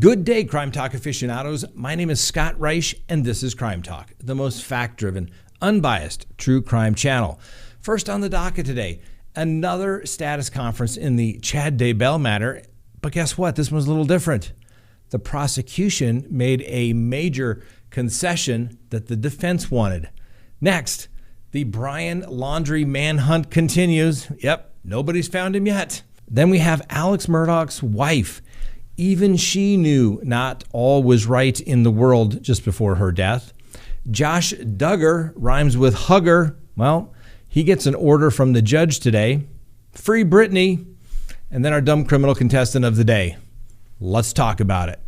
Good day, Crime Talk aficionados. My name is Scott Reich, and this is Crime Talk, the most fact-driven, unbiased true crime channel. First on the docket today, another status conference in the Chad Daybell matter. But guess what? This one's a little different. The prosecution made a major concession that the defense wanted. Next, the Brian Laundrie manhunt continues. Yep, nobody's found him yet. Then we have Alex Murdaugh's wife. Even she knew not all was right in the world just before her death. Josh Duggar rhymes with hugger. Well, he gets an order from the judge today. Free Britney. And then our dumb criminal contestant of the day. Let's talk about it.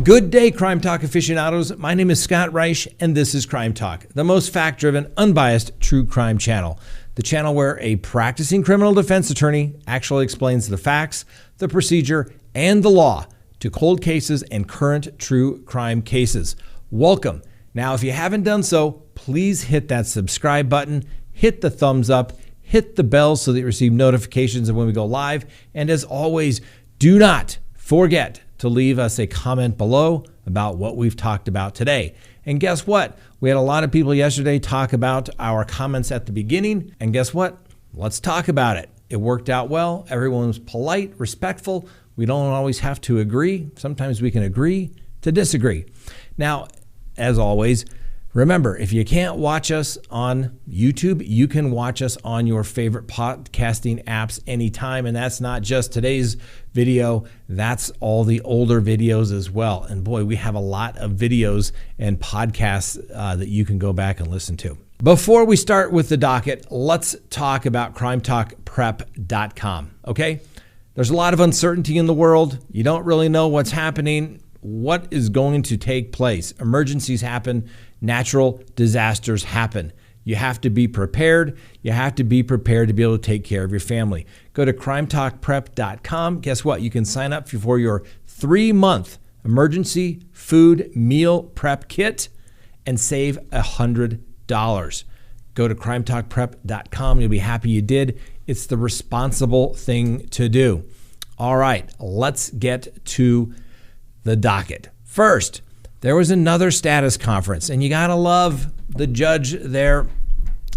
Good day, Crime Talk aficionados. My name is Scott Reich, and this is Crime Talk, the most fact-driven, unbiased true crime channel. The channel where a practicing criminal defense attorney actually explains the facts, the procedure, and the law to cold cases and current true crime cases. Welcome. Now, if you haven't done so, please hit that subscribe button, hit the thumbs up, hit the bell so that you receive notifications of when we go live. And as always, do not forget to leave us a comment below about what we've talked about today. And guess what? We had a lot of people yesterday talk about our comments at the beginning. And guess what? Let's talk about it. It worked out well. Everyone was polite, respectful. We don't always have to agree. Sometimes we can agree to disagree. Now, as always, remember, if you can't watch us on YouTube, you can watch us on your favorite podcasting apps anytime. And that's not just today's video. That's all the older videos as well. And boy, we have a lot of videos and podcasts that you can go back and listen to. Before we start with the docket, let's talk about CrimeTalkPrep.com, okay? There's a lot of uncertainty in the world. You don't really know what's happening, what is going to take place. Emergencies happen. Natural disasters happen. You have to be prepared. You have to be prepared to be able to take care of your family. Go to CrimeTalkPrep.com. Guess what? You can sign up for your 3-month emergency food meal prep kit and save $100. Go to CrimeTalkPrep.com. You'll be happy you did. It's the responsible thing to do. All right, let's get to the docket. First, there was another status conference, and you gotta love the judge there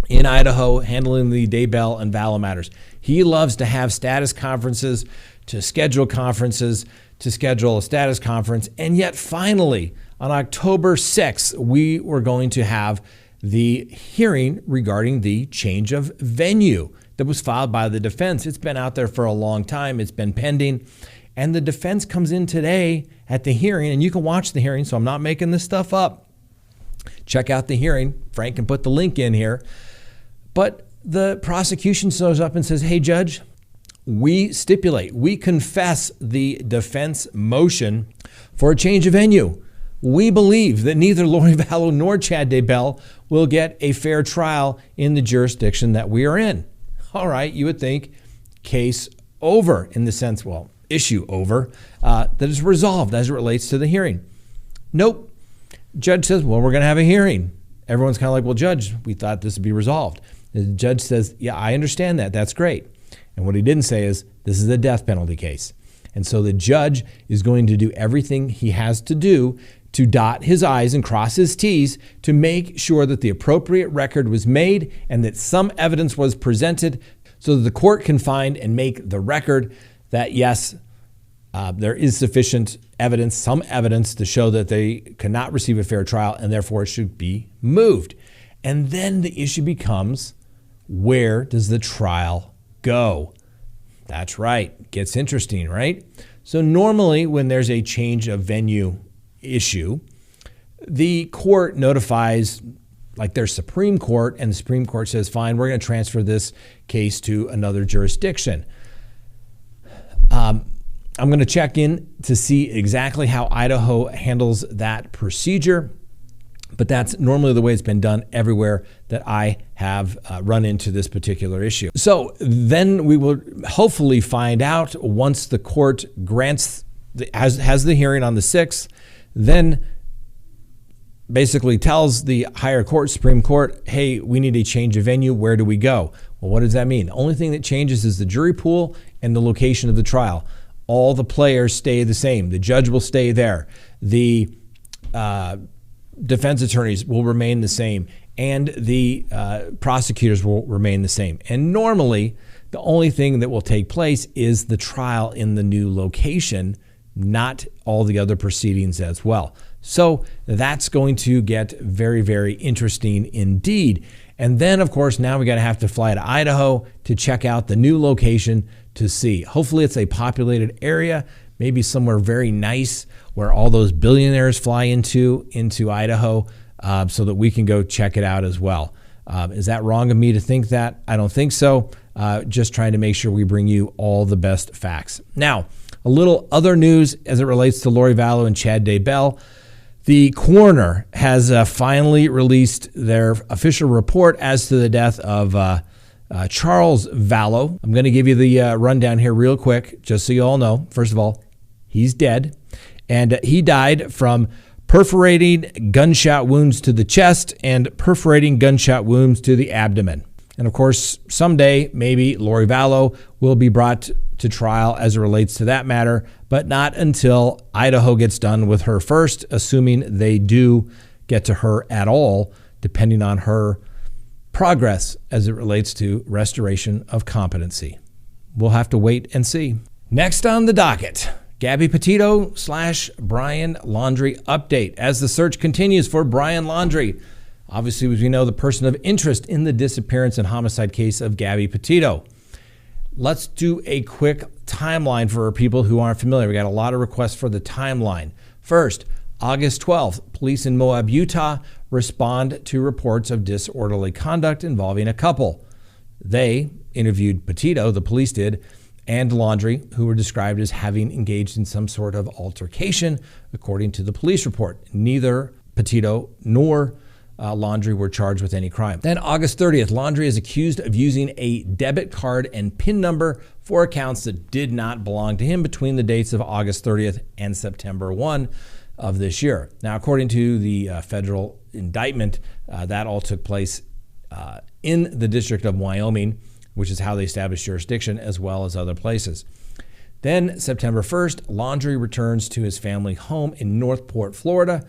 in Idaho handling the Daybell and Vallow matters. He loves to have status conferences, to schedule a status conference, and yet finally, on October 6th, we were going to have the hearing regarding the change of venue that was filed by the defense. It's been out there for a long time. It's been pending. And the defense comes in today at the hearing, and you can watch the hearing, so I'm not making this stuff up. Check out the hearing. Frank can put the link in here. But the prosecution shows up and says, hey, Judge, we confess the defense motion for a change of venue. We believe that neither Lori Vallow nor Chad Daybell will get a fair trial in the jurisdiction that we are in. All right, you would think case over in the sense, well, issue over, that is resolved as it relates to the hearing. Nope. Judge says, well, we're going to have a hearing. Everyone's kind of like, well, Judge, we thought this would be resolved. The judge says, yeah, I understand that. That's great. And what he didn't say is, this is a death penalty case. And so the judge is going to do everything he has to do to dot his I's and cross his T's to make sure that the appropriate record was made and that some evidence was presented so that the court can find and make the record that, yes, there is sufficient evidence, some evidence to show that they cannot receive a fair trial and therefore it should be moved. And then the issue becomes, where does the trial go? That's right. It gets interesting, right? So normally when there's a change of venue issue, the court notifies like their Supreme Court, and the Supreme Court says, fine, we're going to transfer this case to another jurisdiction. I'm going to check in to see exactly how Idaho handles that procedure. But that's normally the way it's been done everywhere that I have run into this particular issue. So then we will hopefully find out once the court grants has the hearing on the 6th, then basically tells the higher court, Supreme Court, hey, we need a change of venue. Where do we go? Well, what does that mean? The only thing that changes is the jury pool and the location of the trial. All the players stay the same. The judge will stay there. The defense attorneys will remain the same, and the prosecutors will remain the same. And normally, the only thing that will take place is the trial in the new location, not all the other proceedings as well. So that's going to get very, very interesting indeed. And then, of course, now we have to fly to Idaho to check out the new location to see. Hopefully it's a populated area, maybe somewhere very nice where all those billionaires fly into Idaho, so that we can go check it out as well. Is that wrong of me to think that? I don't think so. Just trying to make sure we bring you all the best facts. Now, a little other news as it relates to Lori Vallow and Chad Daybell. The coroner has finally released their official report as to the death of Charles Vallow. I'm going to give you the rundown here real quick, just so you all know. First of all, he's dead, and he died from perforating gunshot wounds to the chest and perforating gunshot wounds to the abdomen. And of course, someday, maybe Lori Vallow will be brought to trial as it relates to that matter, but not until Idaho gets done with her first, assuming they do get to her at all, depending on her progress as it relates to restoration of competency. We'll have to wait and see. Next on the docket, Gabby Petito / Brian Laundrie update as the search continues for Brian Laundrie. Obviously, as we know, the person of interest in the disappearance and homicide case of Gabby Petito. Let's do a quick timeline for people who aren't familiar. We got a lot of requests for the timeline. First, August 12th, police in Moab, Utah respond to reports of disorderly conduct involving a couple. They interviewed Petito, the police did, and Laundrie, who were described as having engaged in some sort of altercation, according to the police report. Neither Petito nor Laundrie were charged with any crime. Then August 30th, Laundrie is accused of using a debit card and PIN number for accounts that did not belong to him between the dates of August 30th and September 1 of this year. Now, according to the federal indictment, that all took place in the District of Wyoming, which is how they established jurisdiction, as well as other places. Then September 1st, Laundrie returns to his family home in Northport, Florida.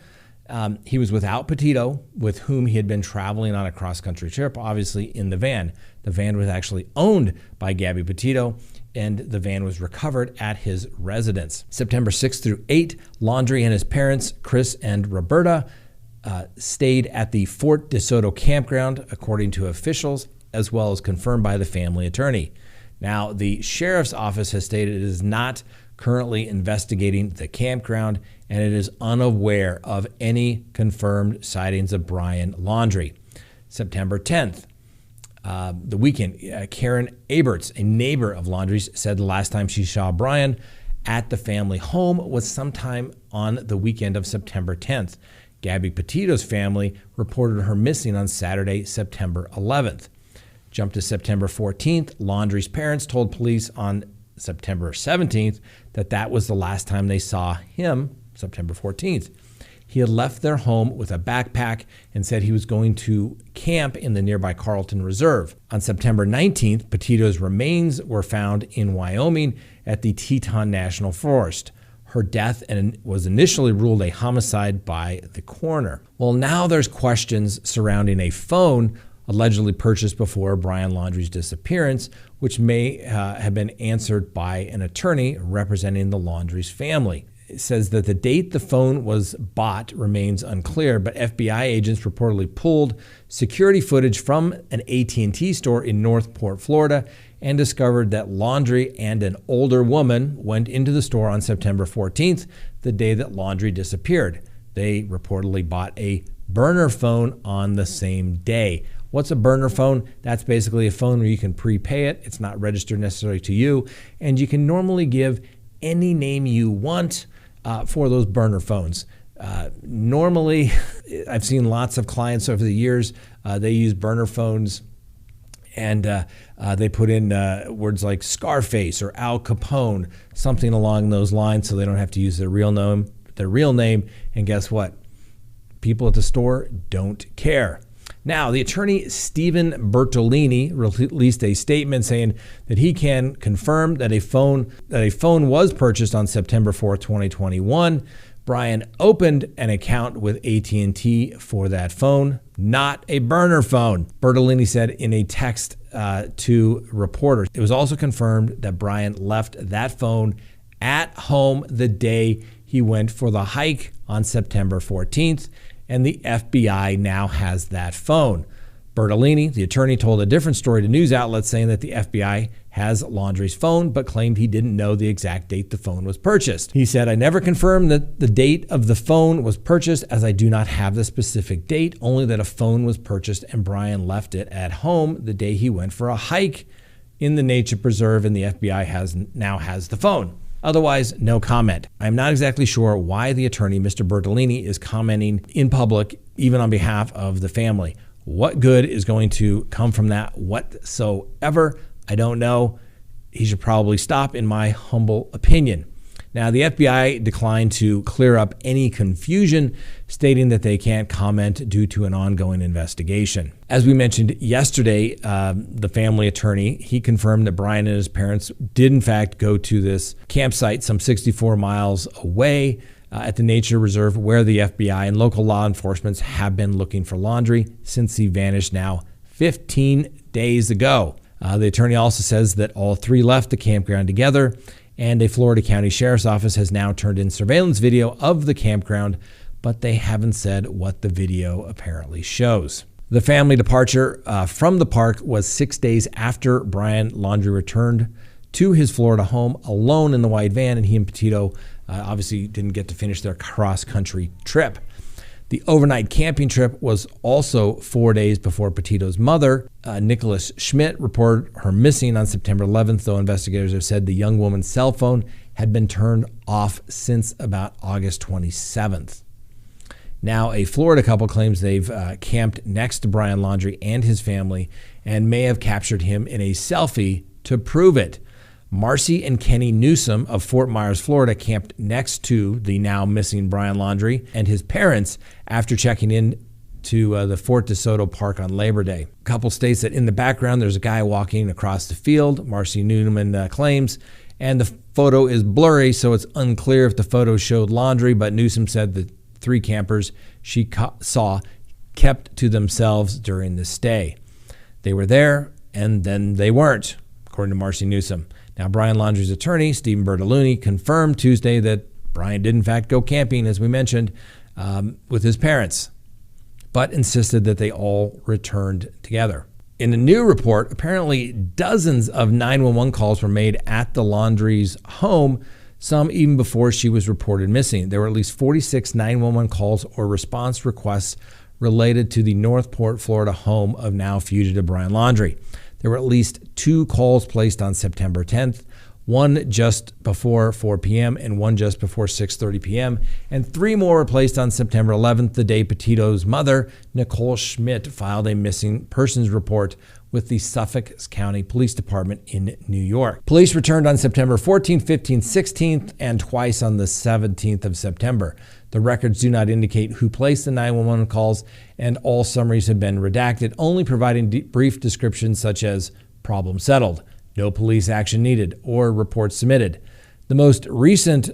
He was without Petito, with whom he had been traveling on a cross-country trip, obviously in the van. The van was actually owned by Gabby Petito, and the van was recovered at his residence. September 6th through 8th, Laundrie and his parents, Chris and Roberta, stayed at the Fort DeSoto campground, according to officials, as well as confirmed by the family attorney. Now, the sheriff's office has stated it is not currently investigating the campground, and it is unaware of any confirmed sightings of Brian Laundrie. September 10th, the weekend, Karen Aberts, a neighbor of Laundrie's, said the last time she saw Brian at the family home was sometime on the weekend of September 10th. Gabby Petito's family reported her missing on Saturday, September 11th. Jump to September 14th, Laundrie's parents told police on September 17th that was the last time they saw him, September 14th. He had left their home with a backpack and said he was going to camp in the nearby Carlton Reserve. On September 19th, Petito's remains were found in Wyoming at the Teton National Forest. Her death was initially ruled a homicide by the coroner. Well, now there's questions surrounding a phone allegedly purchased before Brian Laundrie's disappearance, which may have been answered by an attorney representing the Laundrie's family. It says that the date the phone was bought remains unclear, but FBI agents reportedly pulled security footage from an AT&T store in Northport, Florida, and discovered that Laundrie and an older woman went into the store on September 14th, the day that Laundrie disappeared. They reportedly bought a burner phone on the same day. What's a burner phone? That's basically a phone where you can prepay it. It's not registered necessarily to you, and you can normally give any name you want for those burner phones. Normally, I've seen lots of clients over the years, they use burner phones, And they put in words like Scarface or Al Capone, something along those lines, so they don't have to use their real name. And guess what? People at the store don't care. Now, the attorney Stephen Bertolini released a statement saying that he can confirm that a phone was purchased on September 4th, 2021. Brian opened an account with AT&T for that phone, not a burner phone, Bertolini said in a text to reporters. It was also confirmed that Brian left that phone at home the day he went for the hike on September 14th, and the FBI now has that phone. Bertolini, the attorney, told a different story to news outlets saying that the FBI has Laundrie's phone, but claimed he didn't know the exact date the phone was purchased. He said, "I never confirmed that the date of the phone was purchased, as I do not have the specific date, only that a phone was purchased and Brian left it at home the day he went for a hike in the nature preserve, and the FBI now has the phone." Otherwise, no comment. I'm not exactly sure why the attorney, Mr. Bertolini, is commenting in public, even on behalf of the family. What good is going to come from that whatsoever? I don't know. He should probably stop, in my humble opinion. Now, the FBI declined to clear up any confusion, stating that they can't comment due to an ongoing investigation. As we mentioned yesterday, the family attorney, he confirmed that Brian and his parents did in fact go to this campsite some 64 miles away at the nature reserve, where the FBI and local law enforcement have been looking for Laundrie since he vanished now 15 days ago. The attorney also says that all three left the campground together, and a Florida County Sheriff's Office has now turned in surveillance video of the campground, but they haven't said what the video apparently shows. The family departure from the park was 6 days after Brian Laundrie returned to his Florida home alone in the white van, and he and Petito obviously didn't get to finish their cross-country trip. The overnight camping trip was also 4 days before Petito's mother, Nicholas Schmidt, reported her missing on September 11th, though investigators have said the young woman's cell phone had been turned off since about August 27th. Now, a Florida couple claims they've camped next to Brian Laundrie and his family and may have captured him in a selfie to prove it. Marcy and Kenny Newsom of Fort Myers, Florida, camped next to the now missing Brian Laundrie and his parents after checking in to the Fort DeSoto Park on Labor Day. A couple states that in the background there's a guy walking across the field, Marcy Newman claims, and the photo is blurry, so it's unclear if the photo showed Laundrie, but Newsom said the three campers she saw kept to themselves during the stay. They were there, and then they weren't, according to Marcy Newsom. Now, Brian Laundrie's attorney, Stephen Bertolini, confirmed Tuesday that Brian did in fact go camping, as we mentioned, with his parents, but insisted that they all returned together. In a new report, apparently dozens of 911 calls were made at the Laundrie's home, some even before she was reported missing. There were at least 46 911 calls or response requests related to the Northport, Florida home of now fugitive Brian Laundrie. There were at least 2 calls placed on September 10th, one just before 4 p.m. and one just before 6:30 p.m., and 3 more were placed on September 11th, the day Petito's mother, Nicole Schmidt, filed a missing persons report with the Suffolk County Police Department in New York. Police returned on September 14th, 15th, 16th, and twice on the 17th of September. The records do not indicate who placed the 911 calls, and all summaries have been redacted, only providing brief descriptions such as problem settled, no police action needed, or reports submitted. The most recent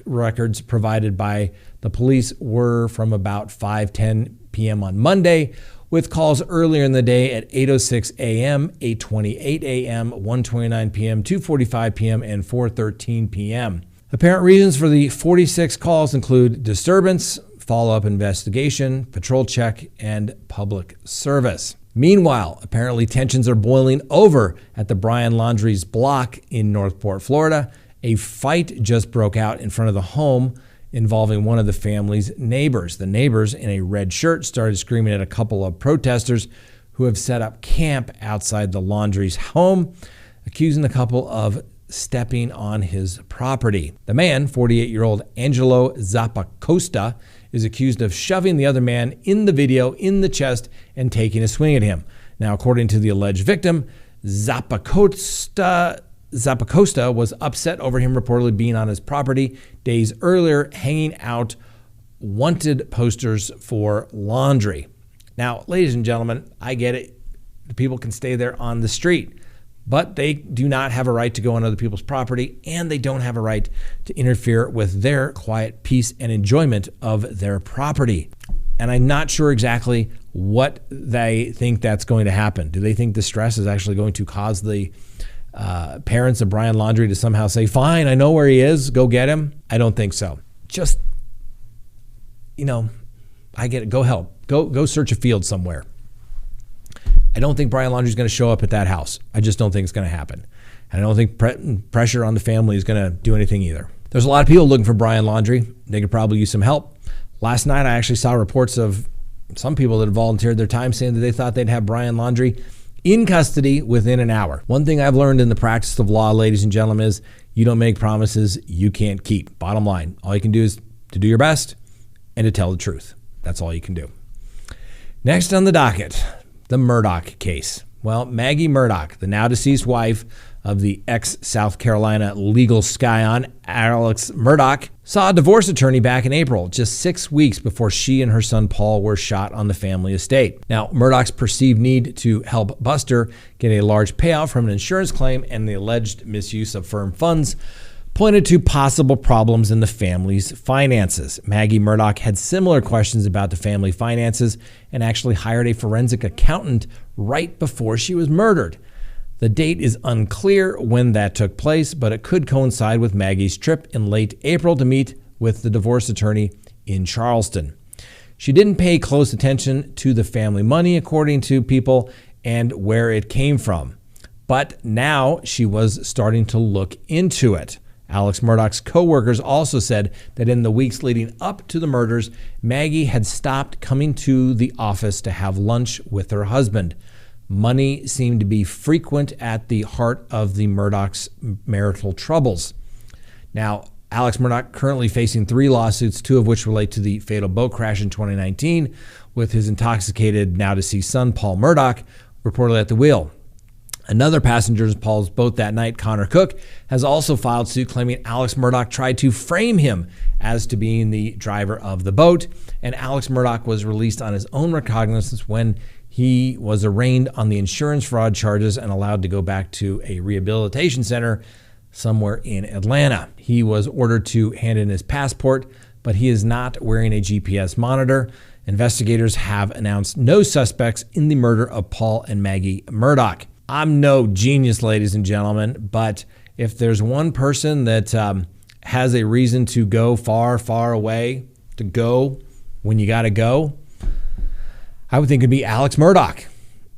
records provided by the police were from about 5:10 p.m. on Monday, with calls earlier in the day at 8:06 a.m., 8:28 a.m., 1:29 p.m., 2:45 p.m., and 4:13 p.m. Apparent reasons for the 46 calls include disturbance, follow-up investigation, patrol check, and public service. Meanwhile, apparently tensions are boiling over at the Brian Laundrie's block in Northport, Florida. A fight just broke out in front of the home involving one of the family's neighbors. The neighbors in a red shirt started screaming at a couple of protesters who have set up camp outside the Laundrie's home, accusing the couple of stepping on his property. The man, 48-year-old Angelo Zappacosta, is accused of shoving the other man in the video in the chest and taking a swing at him. Now, according to the alleged victim, Zappacosta was upset over him reportedly being on his property days earlier, hanging out wanted posters for Laundrie. Now, ladies and gentlemen, I get it. The people can stay there on the street, but they do not have a right to go on other people's property, and they don't have a right to interfere with their quiet peace and enjoyment of their property. And I'm not sure exactly what they think that's going to happen. Do they think the stress is actually going to cause the parents of Brian Laundrie to somehow say, fine, I know where he is, go get him? I don't think so. Just, I get it. Go help. Go search a field somewhere. I don't think Brian Laundrie is going to show up at that house. I just don't think it's going to happen. And I don't think pressure on the family is going to do anything either. There's a lot of people looking for Brian Laundrie. They could probably use some help. Last night, I actually saw reports of some people that had volunteered their time saying that they thought they'd have Brian Laundrie in custody within an hour. One thing I've learned in the practice of law, ladies and gentlemen, is you don't make promises you can't keep. Bottom line, all you can do is to do your best and to tell the truth. That's all you can do. Next on the docket, the Murdock case. Well, Maggie Murdock, the now deceased wife of the ex-South Carolina legal scion Alex Murdaugh, saw a divorce attorney back in April, just 6 weeks before she and her son Paul were shot on the family estate. Now, Murdaugh's perceived need to help Buster get a large payout from an insurance claim and the alleged misuse of firm funds pointed to possible problems in the family's finances. Maggie Murdock had similar questions about the family finances and actually hired a forensic accountant right before she was murdered. The date is unclear when that took place, but it could coincide with Maggie's trip in late April to meet with the divorce attorney in Charleston. She didn't pay close attention to the family money, according to people, and where it came from. But now she was starting to look into it. Alex Murdaugh's co-workers also said that in the weeks leading up to the murders, Maggie had stopped coming to the office to have lunch with her husband. Money seemed to be frequent at the heart of the Murdaugh's marital troubles. Now, Alex Murdaugh currently facing 3 lawsuits, 2 of which relate to the fatal boat crash in 2019, with his intoxicated, now deceased son, Paul Murdock, reportedly at the wheel. Another passenger in Paul's boat that night, Connor Cook, has also filed suit claiming Alex Murdaugh tried to frame him as to being the driver of the boat, and Alex Murdaugh was released on his own recognizance when he was arraigned on the insurance fraud charges and allowed to go back to a rehabilitation center somewhere in Atlanta. He was ordered to hand in his passport, but he is not wearing a GPS monitor. Investigators have announced no suspects in the murder of Paul and Maggie Murdock. I'm no genius, ladies and gentlemen, but if there's one person that has a reason to go far, far away, to go when you got to go, I would think it'd be Alex Murdaugh.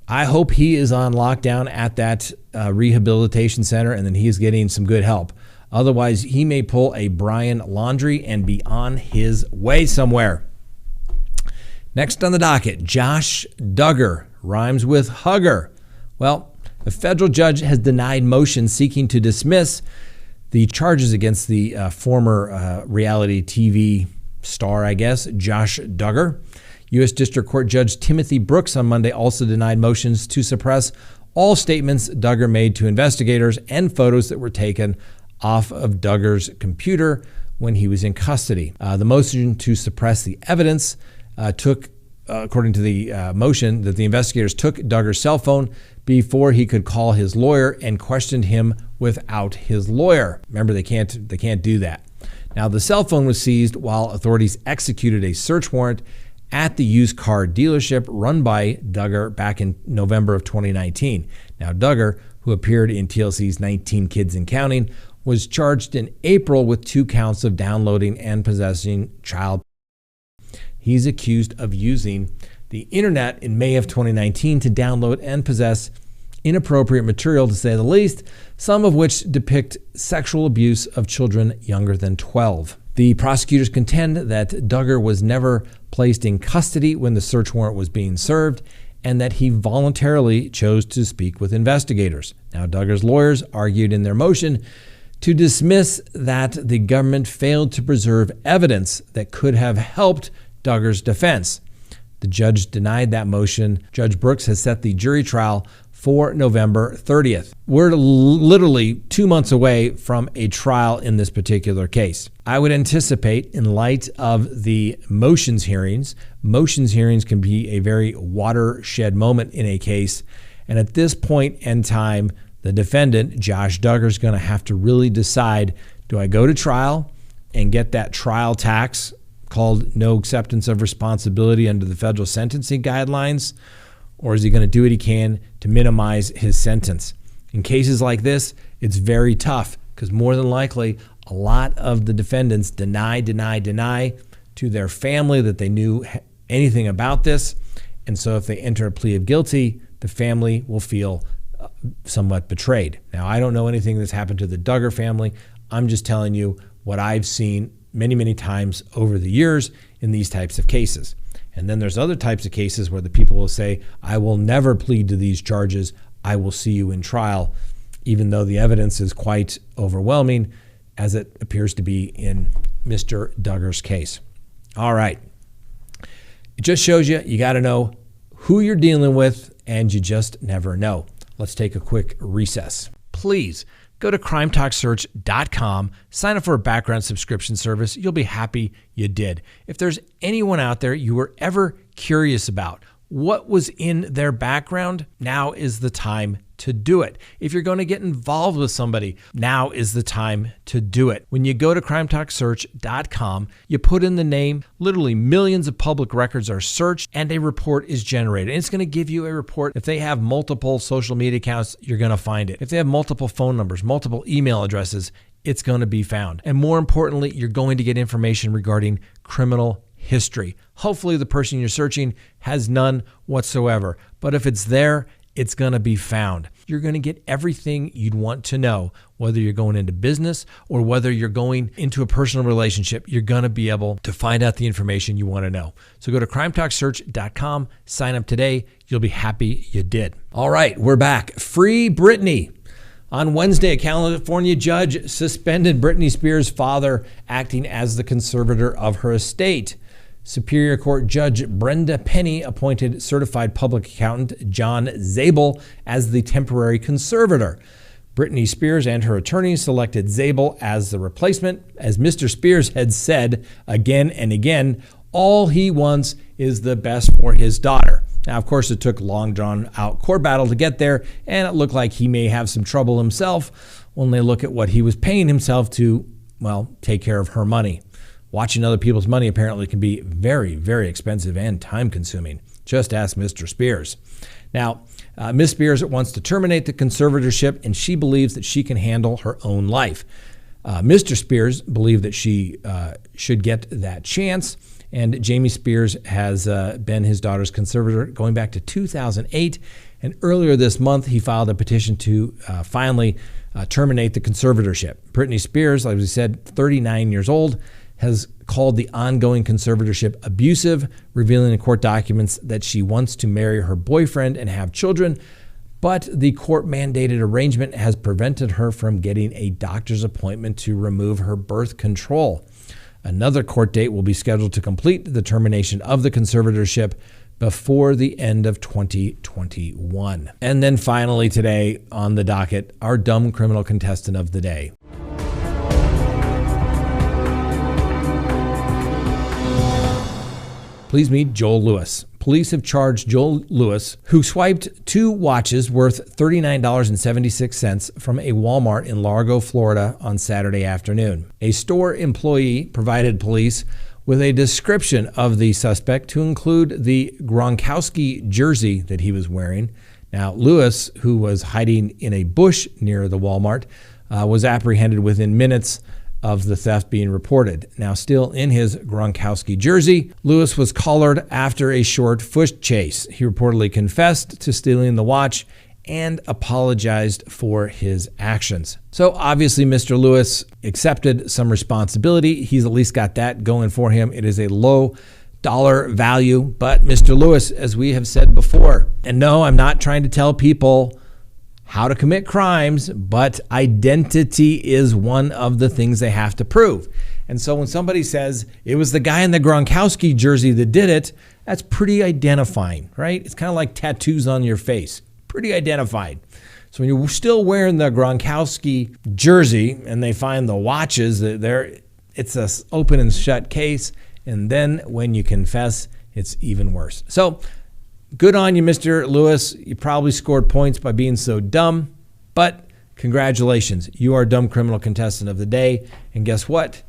I hope he is on lockdown at that rehabilitation center and then he is getting some good help. Otherwise, he may pull a Brian Laundrie and be on his way somewhere. Next on the docket, Josh Duggar, rhymes with hugger. Well, a federal judge has denied motions seeking to dismiss the charges against the former reality TV star, I guess, Josh Duggar. U.S. District Court Judge Timothy Brooks on Monday also denied motions to suppress all statements Duggar made to investigators and photos that were taken off of Duggar's computer when he was in custody. The motion to suppress the evidence took, according to the motion, that the investigators took Duggar's cell phone before he could call his lawyer and questioned him without his lawyer. Remember, they can't do that. Now, the cell phone was seized while authorities executed a search warrant at the used car dealership run by Duggar back in November of 2019. Now, Duggar, who appeared in TLC's 19 Kids and Counting, was charged in April with 2 counts of downloading and possessing child. He's accused of using the internet in May of 2019 to download and possess inappropriate material, to say the least, some of which depict sexual abuse of children younger than 12. The prosecutors contend that Duggar was never placed in custody when the search warrant was being served and that he voluntarily chose to speak with investigators. Now, Duggar's lawyers argued in their motion to dismiss that the government failed to preserve evidence that could have helped Duggar's defense. The judge denied that motion. Judge Brooks has set the jury trial for November 30th. We're literally 2 months away from a trial in this particular case. I would anticipate, in light of the motions hearings can be a very watershed moment in a case. And at this point in time, the defendant, Josh Duggar, is going to have to really decide, do I go to trial and get that trial tax called no acceptance of responsibility under the federal sentencing guidelines? Or is he going to do what he can to minimize his sentence? In cases like this, it's very tough because more than likely, a lot of the defendants deny to their family that they knew anything about this. And so if they enter a plea of guilty, the family will feel somewhat betrayed. Now, I don't know anything that's happened to the Duggar family. I'm just telling you what I've seen many, many times over the years in these types of cases. And then there's other types of cases where the people will say, I will never plead to these charges. I will see you in trial, even though the evidence is quite overwhelming, as it appears to be in Mr. Duggar's case. All right. It just shows you got to know who you're dealing with, and you just never know. Let's take a quick recess. Please go to crimetalksearch.com, sign up for a background subscription service. You'll be happy you did. If there's anyone out there you were ever curious about what was in their background, now is the time to do it. If you're going to get involved with somebody, now is the time to do it. When you go to crimetalksearch.com, you put in the name, literally millions of public records are searched, and a report is generated. And it's going to give you a report. If they have multiple social media accounts, you're going to find it. If they have multiple phone numbers, multiple email addresses, it's going to be found. And more importantly, you're going to get information regarding criminal history. Hopefully the person you're searching has none whatsoever. But if it's there, it's going to be found. You're going to get everything you'd want to know, whether you're going into business or whether you're going into a personal relationship. You're going to be able to find out the information you want to know. So go to crimetalksearch.com, sign up today. You'll be happy you did. All right, we're back. Free Britney. On Wednesday, a California judge suspended Britney Spears' father, acting as the conservator of her estate. Superior Court Judge Brenda Penny appointed certified public accountant John Daybell as the temporary conservator. Britney Spears and her attorney selected Daybell as the replacement. As Mr. Spears had said again and again, all he wants is the best for his daughter. Now, of course, it took long drawn-out court battle to get there, and it looked like he may have some trouble himself when they look at what he was paying himself to, well, take care of her money. Watching other people's money apparently can be very, very expensive and time-consuming. Just ask Mr. Spears. Now, Ms. Spears wants to terminate the conservatorship, and she believes that she can handle her own life. Mr. Spears believed that she should get that chance, and Jamie Spears has been his daughter's conservator going back to 2008. And earlier this month, he filed a petition to finally terminate the conservatorship. Britney Spears, like we said, 39 years old, has called the ongoing conservatorship abusive, revealing in court documents that she wants to marry her boyfriend and have children, but the court-mandated arrangement has prevented her from getting a doctor's appointment to remove her birth control. Another court date will be scheduled to complete the termination of the conservatorship before the end of 2021. And then finally today on the docket, our dumb criminal contestant of the day. Please meet Joel Lewis. Police have charged Joel Lewis, who swiped two watches worth $39.76 from a Walmart in Largo, Florida on Saturday afternoon. A store employee provided police with a description of the suspect to include the Gronkowski jersey that he was wearing. Now, Lewis, who was hiding in a bush near the Walmart, was apprehended within minutes of the theft being reported. Now, still in his Gronkowski jersey, Lewis was collared after a short foot chase. He reportedly confessed to stealing the watch and apologized for his actions. So obviously, Mr. Lewis accepted some responsibility. He's at least got that going for him. It is a low dollar value, but Mr. Lewis, as we have said before, and no, I'm not trying to tell people how to commit crimes, but identity is one of the things they have to prove. And so when somebody says it was the guy in the Gronkowski jersey that did it, that's pretty identifying, right? It's kind of like tattoos on your face. Pretty identified. So when you're still wearing the Gronkowski jersey and they find the watches, it's an open and shut case. And then when you confess, it's even worse. So good on you, Mr. Lewis. You probably scored points by being so dumb, but congratulations. You are Dumb Criminal Contestant of the Day. And guess what?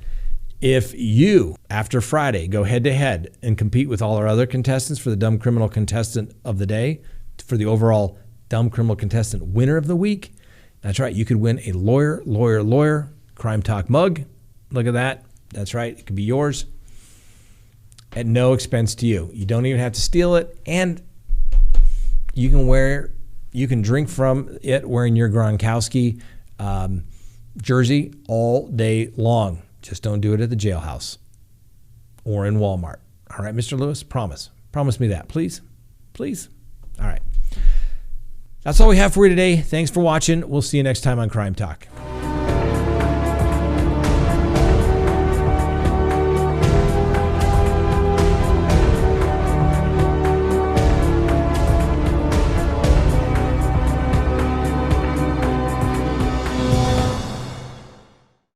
If you, after Friday, go head-to-head and compete with all our other contestants for the Dumb Criminal Contestant of the Day, for the overall Dumb Criminal Contestant Winner of the Week, that's right, you could win a lawyer Crime Talk mug. Look at that. That's right. It could be yours at no expense to you. You don't even have to steal it, and you can drink from it wearing your Gronkowski jersey all day long. Just don't do it at the jailhouse or in Walmart. All right, Mr. Lewis, promise. Promise me that, please. Please. All right. That's all we have for you today. Thanks for watching. We'll see you next time on Crime Talk.